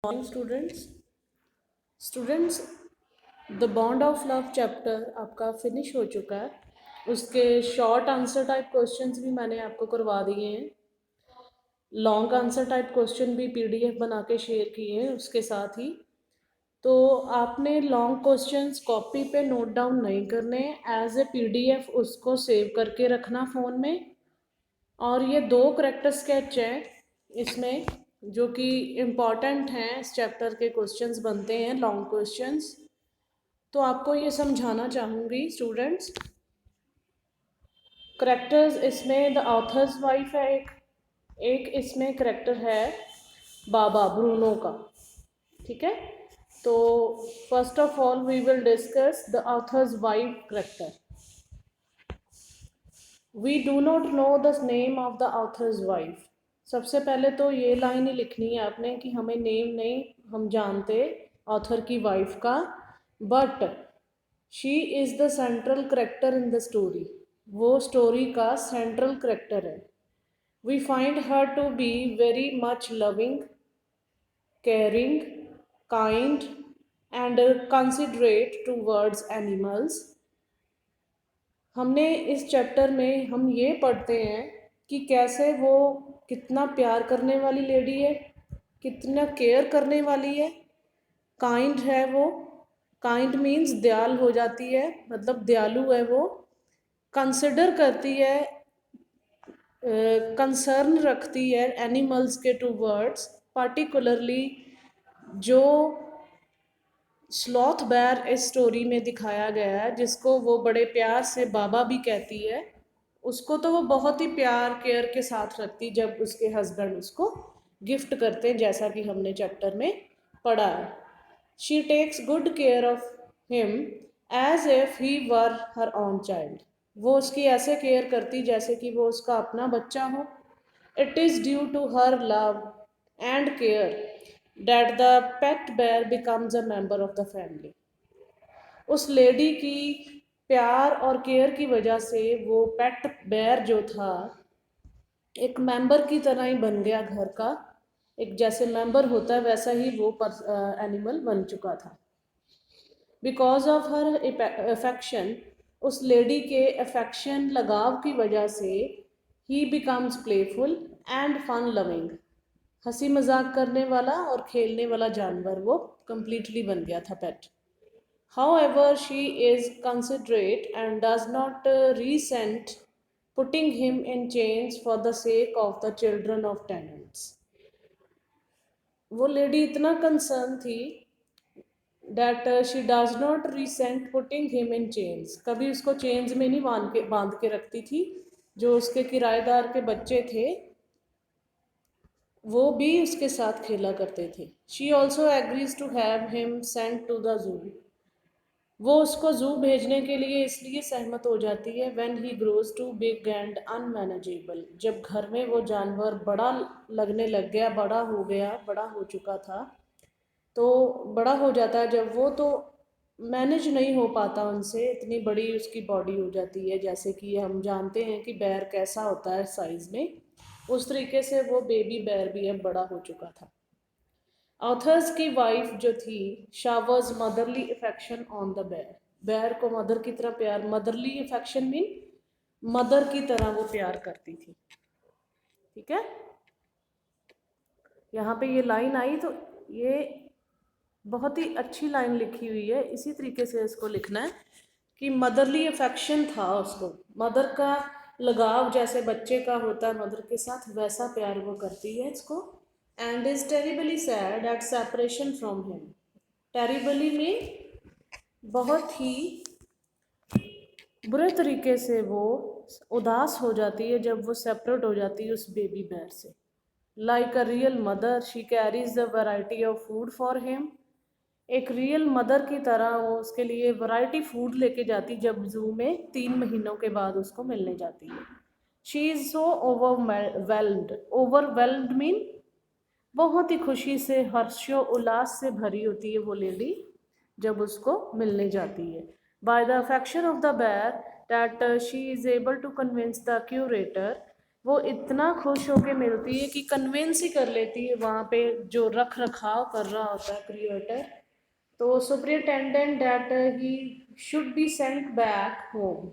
Morning students the bond of love chapter आपका finish हो चुका है। उसके शॉर्ट आंसर टाइप क्वेश्चंस भी मैंने आपको करवा दिए हैं। लॉन्ग आंसर टाइप क्वेश्चन भी पीडीएफ बना के शेयर किए हैं उसके साथ ही। तो आपने लॉन्ग क्वेश्चंस कॉपी पे नोट डाउन नहीं करने, एज ए पीडीएफ उसको सेव करके रखना फ़ोन में। और ये 2 करेक्टर स्केच है इसमें जो कि इम्पॉर्टेंट हैं, इस चैप्टर के क्वेश्चंस बनते हैं लॉन्ग क्वेश्चंस। तो आपको ये समझाना चाहूँगी स्टूडेंट्स, करेक्टर्स इसमें द ऑथर्स वाइफ है, एक इसमें करेक्टर है बाबा ब्रूनो का। ठीक है, तो first of all we will discuss the author's wife character. We do not know the name of the author's wife. सबसे पहले तो ये लाइन ही लिखनी है आपने कि हमें नेम नहीं हम जानते ऑथर की वाइफ का, but she is the central character in the story. वो स्टोरी का सेंट्रल करेक्टर है। We find her to be very much loving, caring, kind, and considerate towards animals। हमने इस चैप्टर में हम ये पढ़ते हैं कि कैसे वो कितना प्यार करने वाली लेडी है, कितना केयर करने वाली है, काइंड है वो। काइंड मीन्स दयाल हो जाती है, मतलब दयालु है वो। कंसिडर करती है, कंसर्न रखती है एनिमल्स के टूवर्ड्स, पार्टिकुलरली जो स्लॉथ बेयर इस स्टोरी में दिखाया गया है, जिसको वो बड़े प्यार से बाबा भी कहती है, उसको तो वो बहुत ही प्यार केयर के साथ रखती जब उसके हस्बैंड उसको गिफ्ट करते हैं, जैसा कि हमने चैप्टर में पढ़ा है। She takes good care of him as if he were her own child. वो उसकी ऐसे केयर करती जैसे कि वो उसका अपना बच्चा हो। It is due to her love and care that the pet bear becomes a member of the family। उस लेडी की प्यार और केयर की वजह से वो पेट बेयर जो था एक मेंबर की तरह ही बन गया घर का। एक जैसे मेंबर होता है वैसा ही वो एनिमल बन चुका था। बिकॉज ऑफ हर अफेक्शन, उस लेडी के अफेक्शन लगाव की वजह से ही becomes playful and fun loving. हंसी मजाक करने वाला और खेलने वाला जानवर वो completely बन गया था पेट। However, she is considerate and does not resent putting him in chains for the sake of the children of tenants। वो लेडी इतना कंसर्न थी that she does not resent putting him in chains। कभी उसको chains में नहीं बांध के रखती थी। जो उसके किराएदार के बच्चे थे वो भी उसके साथ खेला करते थे। She also agrees to have him sent to the zoo. वो उसको जू भेजने के लिए इसलिए सहमत हो जाती है when he grows too big and unmanageable. जब घर में वो जानवर बड़ा लगने लग गया, बड़ा हो गया, बड़ा हो चुका था, तो बड़ा हो जाता है जब वो, तो मैनेज नहीं हो पाता उनसे, इतनी बड़ी उसकी बॉडी हो जाती है। जैसे कि हम जानते हैं कि बैर कैसा होता है साइज़ में, उस तरीके से वो बेबी बैर भी अब बड़ा हो चुका था। ऑथर्स की वाइफ जो थी showers motherly affection on the बैर। बैर को मदर की तरह प्यार, मदरली अफेक्शन मीन मदर की तरह वो प्यार करती थी। ठीक है, यहाँ पे ये लाइन आई तो ये बहुत ही अच्छी लाइन लिखी हुई है। इसी तरीके से इसको लिखना है कि मदरली अफेक्शन था उसको, मदर का लगाव जैसे बच्चे का होता है मदर के साथ, वैसा प्यार वो करती है इसको। And is terribly sad at separation from him. Terribly में बहुत ही बुरे तरीके से वो उदास हो जाती है जब वो सेपरेट हो जाती है उस बेबी बैर से। Like a real mother she carries the variety of food for him. एक रियल मदर की तरह वो उसके लिए वैरायटी फूड लेके जाती जब जू में 3 महीनों के बाद उसको मिलने जाती है। She is so overwhelmed. Overwhelmed mean बहुत ही खुशी से, हर्षो उल्लास से भरी होती है वो लेडी जब उसको मिलने जाती है। By the affection of the bear that she is able to convince the curator. वो इतना खुश होके मिलती है कि कन्विंस ही कर लेती है वहाँ पे जो रख रखाव कर रहा होता है क्रिएटर, तो superintendent that he should be sent back home.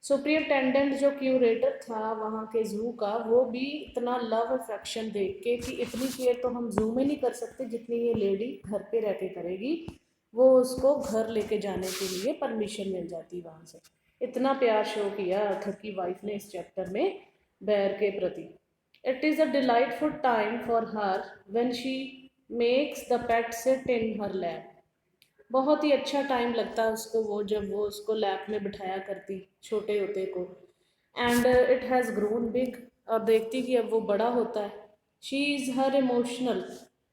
Superintendent जो क्यूरेटर था वहाँ के ज़ू का, वो भी इतना लव अफेक्शन देख के कि इतनी केयर तो हम ज़ू में नहीं कर सकते जितनी ये लेडी घर पे रह के करेगी, वो उसको घर लेके जाने के लिए परमिशन मिल जाती वहाँ से। इतना प्यार शो किया आर्थर की वाइफ ने इस चैप्टर में बेयर के प्रति। It is a delightful time for her when she makes the pet sit in her lap. बहुत ही अच्छा टाइम लगता है उसको वो जब वो उसको लैप में बिठाया करती छोटे होते को। And it has grown big, और देखती कि अब वो बड़ा होता है। She is her emotional,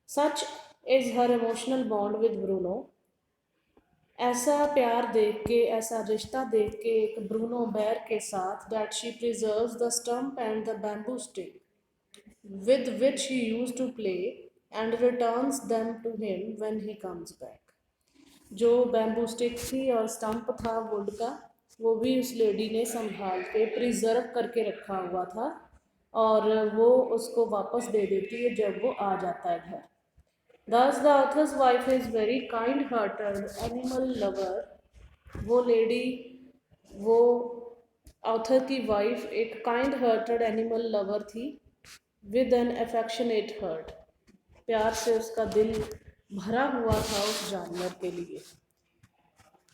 such is her emotional bond with Bruno. ऐसा प्यार देख के, ऐसा रिश्ता देख के एक ब्रूनो बेयर के साथ, that she preserves the stump and the bamboo stick with which he used to play and returns them to him when he comes back। जो बैम्बू स्टिक थी और स्टम्प था वुड का, वो भी उस लेडी ने संभाल के प्रिजर्व करके रखा हुआ था, और वो उसको वापस दे देती है जब वो आ जाता है घर। Thus the author's wife is very kind-hearted animal lover। वो लेडी, वो ऑथर की वाइफ एक काइंड हार्टेड एनिमल लवर थी, विद एन अफेक्शनेट हर्ट। प्यार से उसका दिल भरा हुआ था उस जानवर के लिए।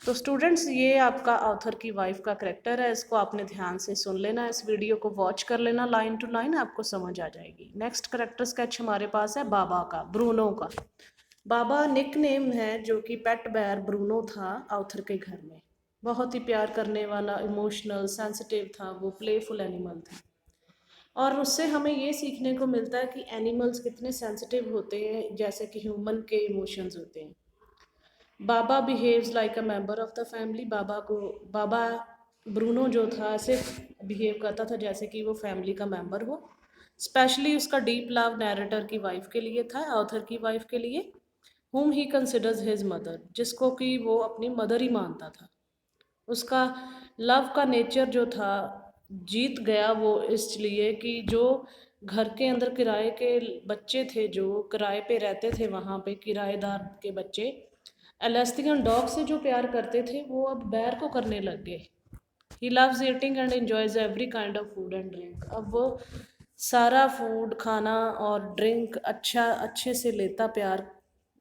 तो स्टूडेंट्स, ये आपका ऑथर की वाइफ का करेक्टर है, इसको आपने ध्यान से सुन लेना, इस वीडियो को वॉच कर लेना लाइन टू लाइन, आपको समझ आ जाएगी। नेक्स्ट करेक्टर स्केच हमारे पास है बाबा का, ब्रूनो का। बाबा निक नेम है जो कि पेट बेयर ब्रूनो था ऑथर के घर में। बहुत ही प्यार करने वाला, इमोशनल, सेंसिटिव था, वो प्लेफुल एनिमल था। और उससे हमें ये सीखने को मिलता है कि एनिमल्स कितने सेंसिटिव होते हैं, जैसे कि ह्यूमन के इमोशंस होते हैं। Baba behaves like a member of the family. Baba Bruno जो था ऐसे बिहेव करता था जैसे कि वो फैमिली का मेंबर हो। स्पेशली उसका डीप लव नैरेटर की वाइफ के लिए था, ऑथर की वाइफ के लिए, whom he considers his mother, जिसको कि वो अपनी मदर ही मानता था। उसका लव का नेचर जो था जीत गया वो इसलिए कि जो घर के अंदर किराए के बच्चे थे, जो किराए पे रहते थे, वहाँ पे किराएदार के बच्चे एलेस्टियन डॉग से जो प्यार करते थे, वो अब बैर को करने लग गए। He loves eating and enjoys every kind of food and drink. अब वो सारा फूड, खाना और ड्रिंक अच्छे से लेता प्यार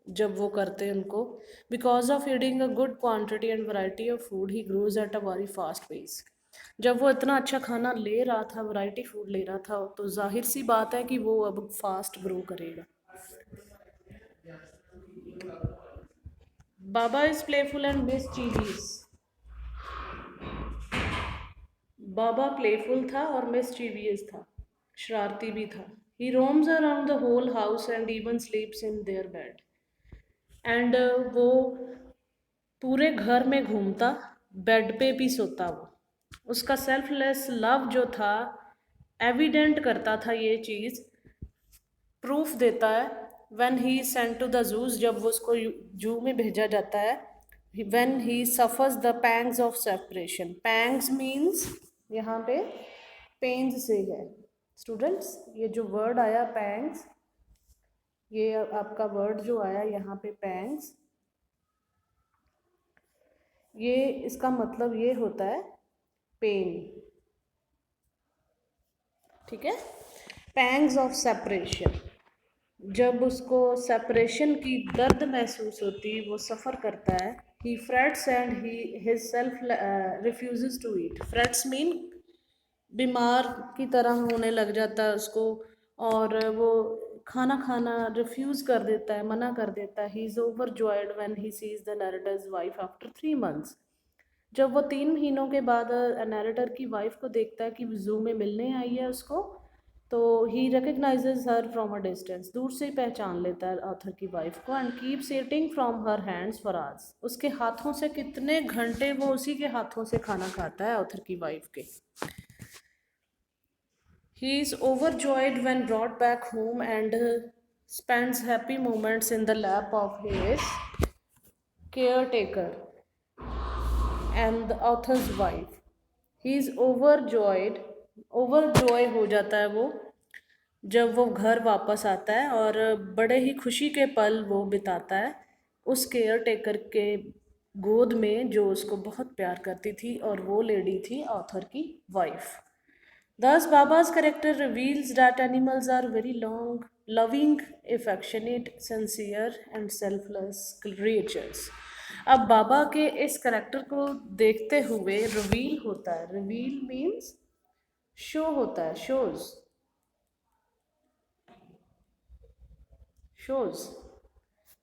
जब वो करते उनको। Because of eating a good quantity and variety of food he grows at a very fast pace. जब वो इतना अच्छा खाना ले रहा था, वैरायटी फूड ले रहा था, तो जाहिर सी बात है कि वो अब फास्ट ग्रो करेगा। Baba is playful and mischievous. Baba playful था और मिसचीवियस था, शरारती भी था। He roams around the whole house and even sleeps in their bed. And वो पूरे घर में घूमता, बेड पे भी सोता वो। उसका सेल्फलेस लव जो था एविडेंट करता था, ये चीज़ प्रूफ देता है when he sent to the zoos, जब वो उसको जू में भेजा जाता है। When he suffers the pangs of separation. Pangs means यहाँ पे पेन्स से है स्टूडेंट्स, ये जो वर्ड आया पैंग्स, ये आपका वर्ड जो आया यहाँ पे पैंग्स, ये इसका मतलब ये होता है पेन। ठीक है, पैंग्स ऑफ सेपरेशन। जब उसको सेपरेशन की दर्द महसूस होती, वो सफ़र करता है। He frets and he himself refuses to eat. Frets mean बीमार की तरह होने लग जाता है उसको, और वो खाना खाना रिफ्यूज़ कर देता है, मना कर देता है। He is overjoyed when he sees the narrator's wife after 3 months। जब वो 3 महीनों के बाद नैरेटर की वाइफ को देखता है कि जू में मिलने आई है उसको, तो he recognizes her from a distance. दूर से ही पहचान लेता है ऑथर की वाइफ को। And keeps eating from her hands for hours. उसके हाथों से कितने घंटे वो उसी के हाथों से खाना खाता है ऑथर की वाइफ के। He is overjoyed when brought back home and spends happy moments in the lap of his caretaker and the author's wife. He is overjoyed over Joy हो जाता है वो जब वो घर वापस आता है और बड़े ही खुशी के पल वो बिताता है उस केयर टेकर के गोद में जो उसको बहुत प्यार करती थी, और वो लेडी थी ऑथर की wife. Thus, Baba's character reveals that animals are very long, loving, affectionate, sincere, and selfless creatures. अब बाबा के इस करेक्टर को देखते हुए रिवील होता है, रिवील मीन्स शो होता है, शोज,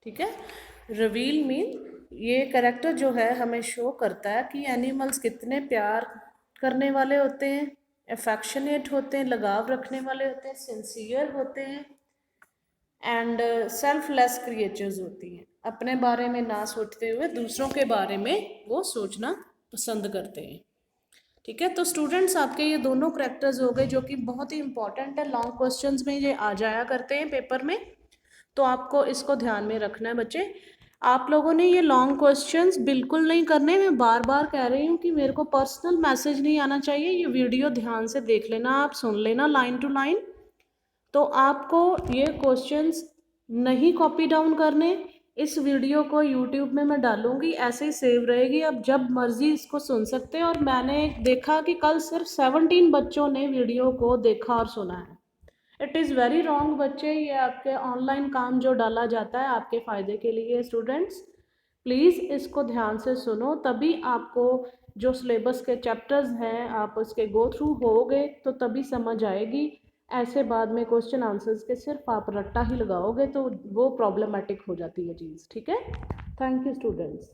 ठीक है। रिवील मीन ये करेक्टर जो है हमें शो करता है कि एनिमल्स कितने प्यार करने वाले होते हैं, अफेक्शनेट होते हैं, लगाव रखने वाले होते हैं, सिंसियर होते हैं, एंड सेल्फलेस क्रिएचर्स होती हैं। अपने बारे में ना सोचते हुए दूसरों के बारे में वो सोचना पसंद करते हैं, ठीक है। तो स्टूडेंट्स आपके ये दोनों करेक्टर्स हो गए जो कि बहुत ही इंपॉर्टेंट है, लॉन्ग क्वेश्चंस में ये आ जाया करते हैं पेपर में, तो आपको इसको ध्यान में रखना है बच्चे। आप लोगों ने ये लॉन्ग क्वेश्चंस बिल्कुल नहीं करने, मैं बार बार कह रही हूँ कि मेरे को पर्सनल मैसेज नहीं आना चाहिए, ये वीडियो ध्यान से देख लेना, आप सुन लेना लाइन टू लाइन। तो आपको ये क्वेश्चंस नहीं कॉपी डाउन करने, इस वीडियो को यूट्यूब में मैं डालूंगी, ऐसे ही सेव रहेगी, आप जब मर्जी इसको सुन सकते हैं। और मैंने देखा कि कल सिर्फ 17 बच्चों ने वीडियो को देखा और सुना है। इट इज़ वेरी रॉन्ग बच्चे, ये आपके ऑनलाइन काम जो डाला जाता है आपके फ़ायदे के लिए। स्टूडेंट्स प्लीज़ इसको ध्यान से सुनो, तभी आपको जो सिलेबस के चैप्टर्स हैं आप उसके गो थ्रू होगे तो तभी समझ आएगी। ऐसे बाद में क्वेश्चन आंसर्स के सिर्फ आप रट्टा ही लगाओगे तो वो प्रॉब्लमेटिक हो जाती है चीज़, ठीक है। Thank you students.